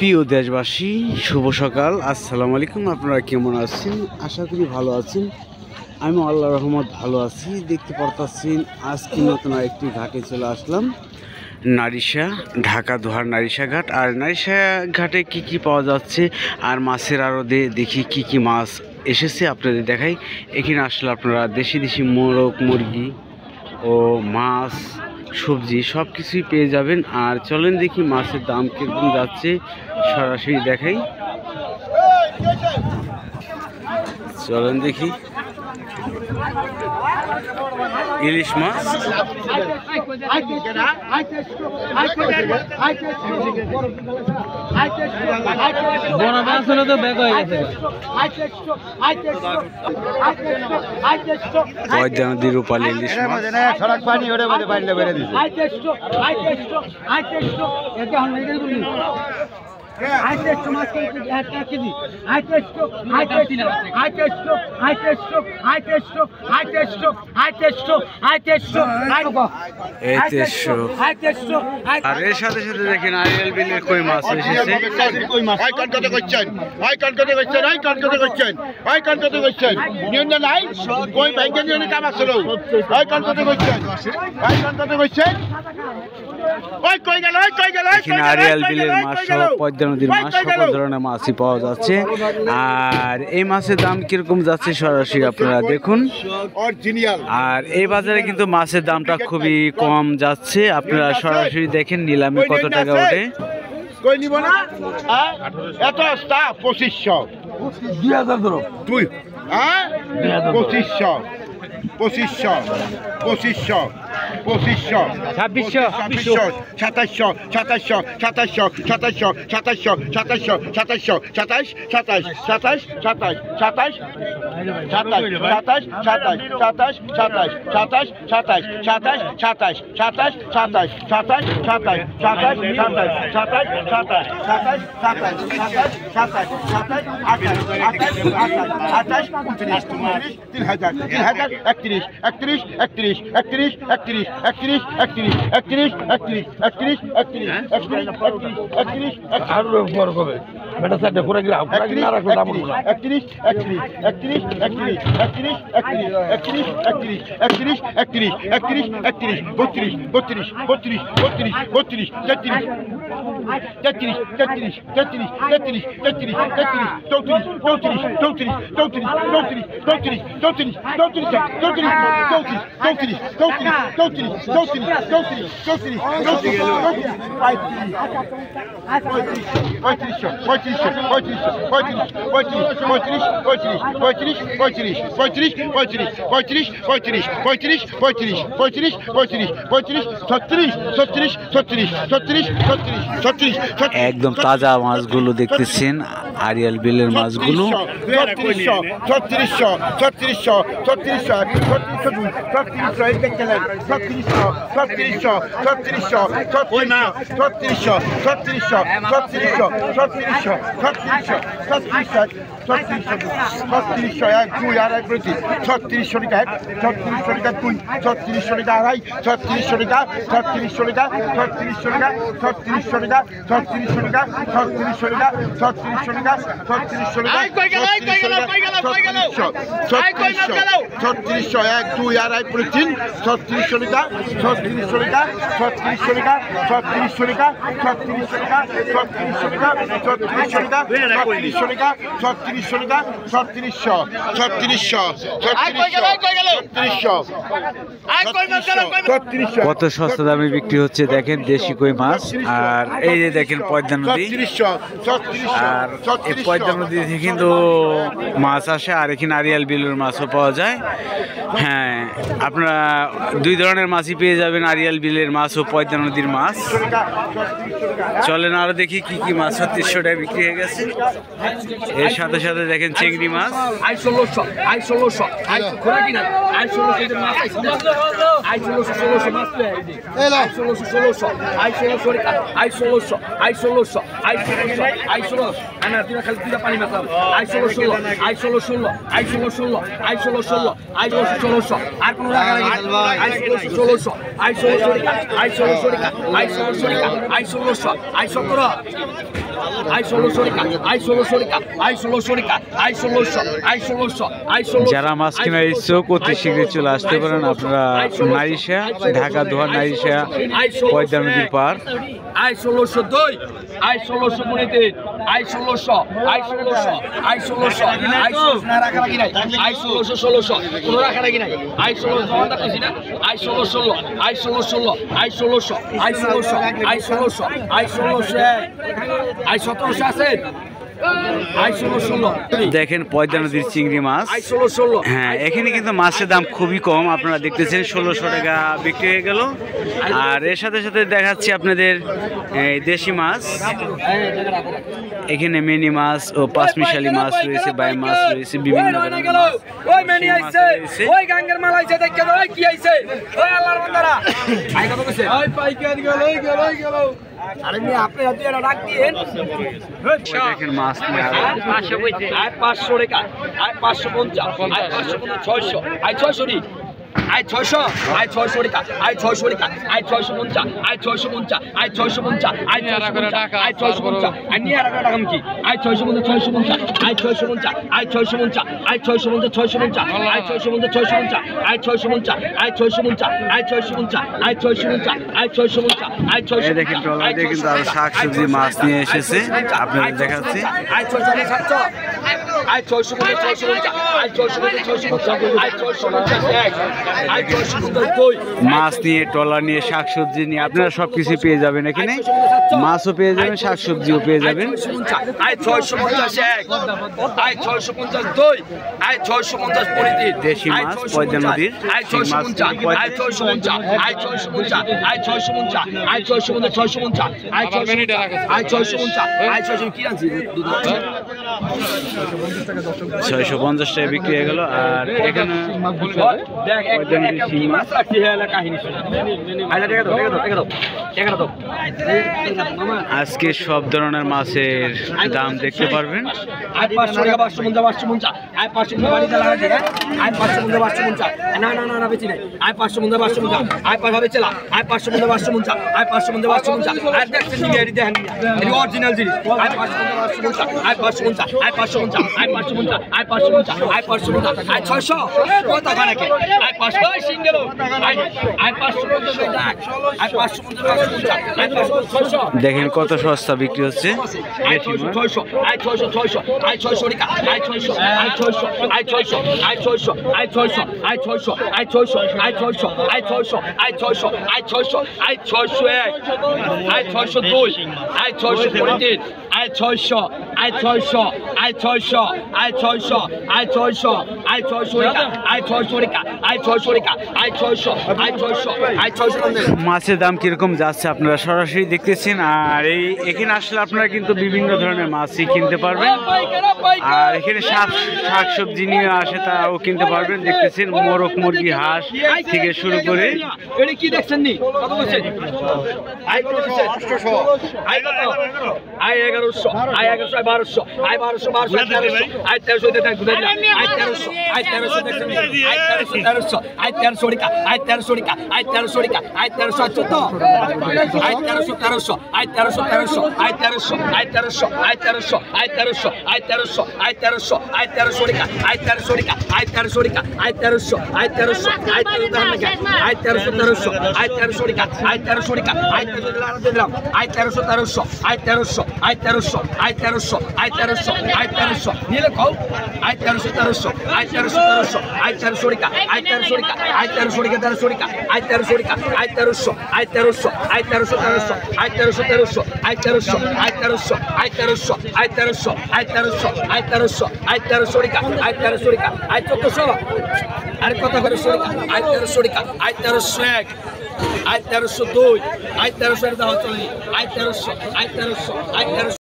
প্রিয় দেশবাসী, শুভ সকাল, আসসালামু আলাইকুম। আপনারা কেমন আছেন? আশা করি ভালো আছেন। আমি আল্লাহর রহমত ভালো আছি। দেখতে পারতেছেন আজকে নতুন একটি ঘাটে চলে আসলাম, নারিশা, ঢাকা দোহার নারিশা ঘাট। আর নারিশা ঘাটে কি কি পাওয়া যাচ্ছে আর মাছের আড়তে দেখি কি কি মাছ এসেছে আপনাদের দেখাই। এখানে আসলে আপনারা দেশি মোরগ মুরগি ও মাছ সবজি সব কিছুই পেয়ে যাবেন। আর চলেন দেখি মাছের দাম কীরকম যাচ্ছে, সরাসরি দেখাই। চলেন দেখি ইলিশ মাছ, পয়দানদী রূপালী ইলিশ মাছ, আর এর সাথে সাথে দেখেন আরিয়াল বিলের কই মাছ এসেছে। আরিয়াল বিলের মাছ সহ পদ্মা নদীর মাছ সকল ধরনের মাছই পাওয়া যাচ্ছে। আর এই মাছের দাম কিরকম যাচ্ছে সরাসরি আপনারা দেখুন। আর এই বাজারে কিন্তু মাছের দামটা খুবই কম যাচ্ছে, আপনারা সরাসরি দেখেন নিলামে কত টাকা ওঠে। 2500 2500 2500 2600 2700 2700 2700 2700 2700 2700 2700 27 27 27 27 27 একদম তাজা মাছগুলো দেখতেছেন, আরিয়াল বিলের মাছগুলো। কত সস্তা দামে বিক্রি হচ্ছে দেখেন দেশি কই মাছ। আর এই যে দেখেন পদ্মা নদী, আর এই পদ্মা নদীতে কিন্তু মাছ আসে, আর এখানে আরিয়াল বিলের মাছও পাওয়া যায়। হ্যাঁ, আপনারা দুই ধরনের মাছই পেয়ে যাবেন, আরিয়াল বিলের মাছ ও পদ্মা নদীর মাছ। চলেন আরো দেখি কি কি মাছ 3600 টাকায় বিক্রি হয়ে গেছে। এর সাথে সাথে দেখেন চিংড়ি মাছ, 1600 মাছ দুইটা খালি দুইটা পানি মারতাম আই 16 আই 16 আই 16 আই 16 আই 16 আর কোন রাখা নাই আই 16 আই 16 আই 16 আই 16 আই 16 আই 17 আই 16 আই 16 আই 16 আই 16 আই 16 আই 16 যারা মাছ কেনার ইচ্ছুক অতি শীঘ্রই চলে আসতে পারেন আপনারা নারিশা, ঢাকা দোহার নারিশা পয়দা নদীর পার। আই 1602 আই 1623 আই 16 আই 16 আই 16 আই 16 না রাখা লাগি নাই আই 16 কোন রাখা লাগি নাই আই 16 জমাটা কইছি না আই 16 আই 16 আই 16 আই 16 আই 16 আই 16 আই 17 আছে আই 16 দেখেন পয়দা নদীর চিংড়ি মাছ। আই 16 হ্যাঁ, এখানে কিন্তু মাছের দাম খুবই কম, আপনারা দেখতেছেন 1600 টাকা বিক্রি হয়ে গেল। আর এর সাথে সাথে দেখাচ্ছি আপনাদের এই দেশি মাছ, এখানে মিনি মাছ ও পাঁচমিশালি মাছ রয়েছে, বাই মাছ রয়েছে, বিভিন্ন ধরনের মাছ। ওই মেনি আইছে ওই গাঙ্গের মাল আইছে দেখে ওই কি আইছে ওই আল্লাহর বান্দারা আই কত কইছে ওই পাইকার গেল গেল আরে মি আপনি হাতে এটা ডাক দিয়েন দেখেন মাছ নিয়ে 500 কইছে আই 500 টাকা আই 550 আই 550 600 আই 600 নি আই 600 আই 600 টাকা আই 600 টাকা I 650 I 650 I 650 I 650 I 650 I নিয়ে আর টাকা কি I 650 650 I 650 I 650 I 650 650 I 650 650 I 650 I 650 I 650 I 650 I 650 I 650 এই দেখেন ট্রলার দিয়ে কিন্তু আরো শাকসবজি মাছ নিয়ে এসেছে, আপনাদের দেখাচ্ছি। I 650 I 650 650 I 650 650 I 650 I 650 মাছ নিয়ে ট্রলার নিয়ে শাকসবজি নিয়ে আপনারা সবকিছু পেয়ে যাবেন এখানে, মাছও পেয়ে যাবেন, শাকসবজিও পেয়ে যাবেন। আই 650 আই 650 আই 650 পরিদিন দেশি মাছ পয়দা নদীর I 650 I 650 I 650 I 650 I 650 I 650 I 650 I 650 কি আনছি 650 টাকা বিক্রি হয়ে গেল। আর এখানে দেখ একটা কি মাছ রাখছি হেলা কাহিনী আইলা টাকা দাও টাকা দাও টাকা দাও আজকে সব ধরনের মাছের দাম দেখতে পারবেন। আই 500 টাকা 550 আই 500 বাড়ি লাগা দে আই 550 না না না না বেচি নাই আই 550 আই 5 হবে চলা আই 550 আই 550 আই দেখছেন কি এডি দেখেন এডি অরিজিনাল জিনিস I 550 I 550 I 550 I 550 I 550 I 550 I 600 কত টাকা নাকি I 500 single I 550 I 550 I 600 দেখেন কত সস্তা বিক্রি হচ্ছে। আই 600 আই 600 আই 600 টাকা I 600 I 600 I 600 I 600 I 600 I 600 I 600 I 600 I 600 I 600 I 600 I 601 I 602 I 603 I 600 I 600 I 600 I 600 I 600 I 600 টাকা আই 600 টাকা আই 600 টাকা আই 600 আই 600 আই 600 মাছের দাম কিরকম যাচ্ছে আপনারা সরাসরি দেখতেছেন। আর এই এখানে আসলে আপনারা কিন্তু বিভিন্ন ধরনের মাছই কিনতে পারবেন। আর এখানে শাকসবজি নিয়ে আসে তাও কিনতে পারবেন, দেখতেছেন মোরগ মুরগি হাঁস থেকে শুরু করে। এটা কি দেখছেন নি কত বলছেন আই কত বলছেন 800 আই কত আই 1100 আই 1100 আই 1200 আই 1200 1300 আই 1300 দেন গুদা আই 1300 আই 1300 দেখছেন আই 1300 আই 1300 টাকা আই 1300 টাকা আই 1300 টাকা আই 1300 চত আই 1300 আই 1300 আই 1300 আই 1300 আই 1300 আই 1300 আই 1300 আই 1300 আই 1300 টাকা আই 1300 টাকা আই 1300 টাকা আই 1300 আই 1300 আই 1300 আই 1300 আই 1300 টাকা আই 1300 টাকা আই 1300 দিলাম আই 1300 আই 1300 আই 1300 আই 1300 আই 1300 আই 1300 নিলে কও আই 1300 আই 1300 আই 1300 টাকা আই 1300 টাকা আই 1300 টাকা 1300 টাকা আই 1300 টাকা আই 1300 আই 1300 আই 1300 আই 1300 আই 1300 আই 1300 আই 1300 আই 1300 আই 1300 আই 1300 আই 1300 টাকা আই 1300 টাকা আই 1400 আর কত করে 1300 টাকা আই 1300 টাকা আই 1301 আই 1302 আই 1300 দাও চলি আই 1300 আই 1300 আই 1300